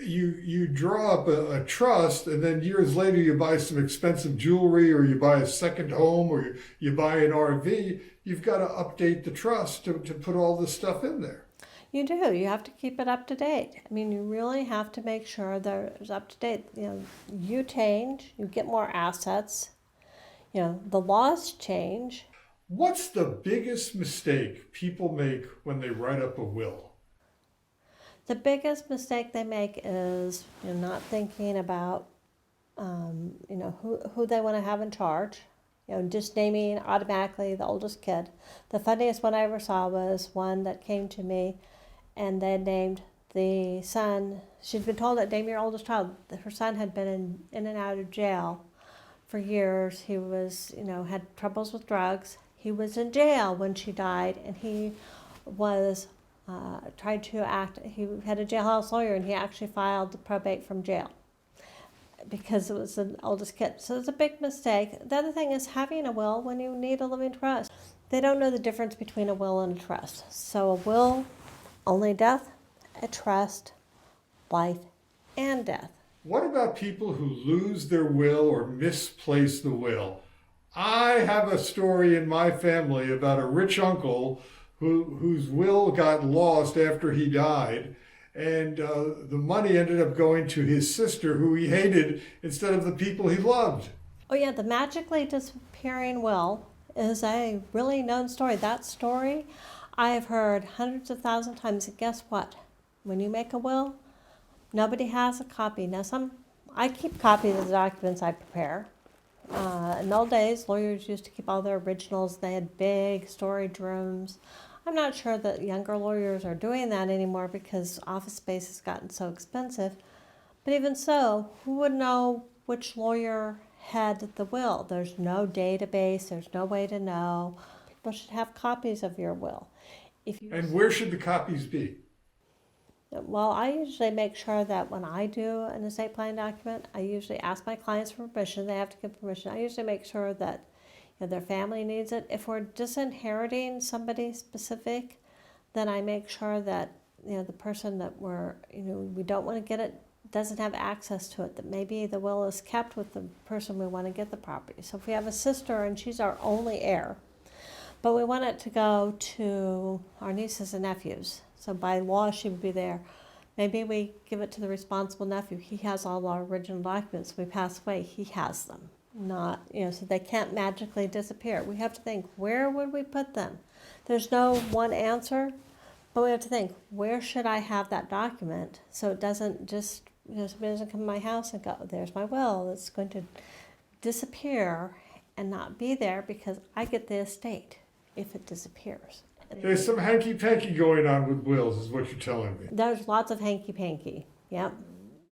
you draw up a trust, and then years later you buy some expensive jewelry, or you buy a second home, or you buy an RV. You've got to update the trust to put all this stuff in there. You do. You have to keep it up to date. I mean, you really have to make sure that it's up to date. You change, you get more assets. The laws change. What's the biggest mistake people make when they write up a will? The biggest mistake they make is not thinking about who they want to have in charge. Just naming automatically the oldest kid. The funniest one I ever saw was one that came to me, and they named the son. She'd been told that name your oldest child. Her son had been in and out of jail for years. He was, had troubles with drugs. He was in jail when she died, and he was tried to act. He had a jailhouse lawyer, and he actually filed the probate from jail because it was the oldest kid. So it's a big mistake. The other thing is having a will when you need a living trust. They don't know the difference between a will and a trust. So a will, only death; a trust, life and death. What about people who lose their will or misplace the will? I have a story in my family about a rich uncle whose will got lost after he died, and the money ended up going to his sister, who he hated, instead of the people he loved. Oh yeah, the magically disappearing will is a really known story. That story I have heard hundreds of thousands of times. And guess what? When you make a will, nobody has a copy. Now I keep copies of the documents I prepare. In the old days, lawyers used to keep all their originals. They had big storage rooms. I'm not sure that younger lawyers are doing that anymore because office space has gotten so expensive. But even so, who would know which lawyer had the will? There's no database. There's no way to know. People should have copies of your will. And where should the copies be? Well, I usually make sure that when I do an estate planning document, I usually ask my clients for permission. They have to give permission. I usually make sure that their family needs it. If we're disinheriting somebody specific, then I make sure that the person that we don't want to get it doesn't have access to it. That maybe the will is kept with the person we want to get the property. So if we have a sister and she's our only heir, but we want it to go to our nieces and nephews. So by law, she would be there. Maybe we give it to the responsible nephew. He has all our original documents. We pass away, he has them. Not, so they can't magically disappear. We have to think, where would we put them? There's no one answer, but we have to think, where should I have that document so it doesn't just, somebody doesn't come to my house and go, there's my will. It's going to disappear and not be there because I get the estate if it disappears. There's some hanky-panky going on with wills, is what you're telling me. There's lots of hanky-panky, yep.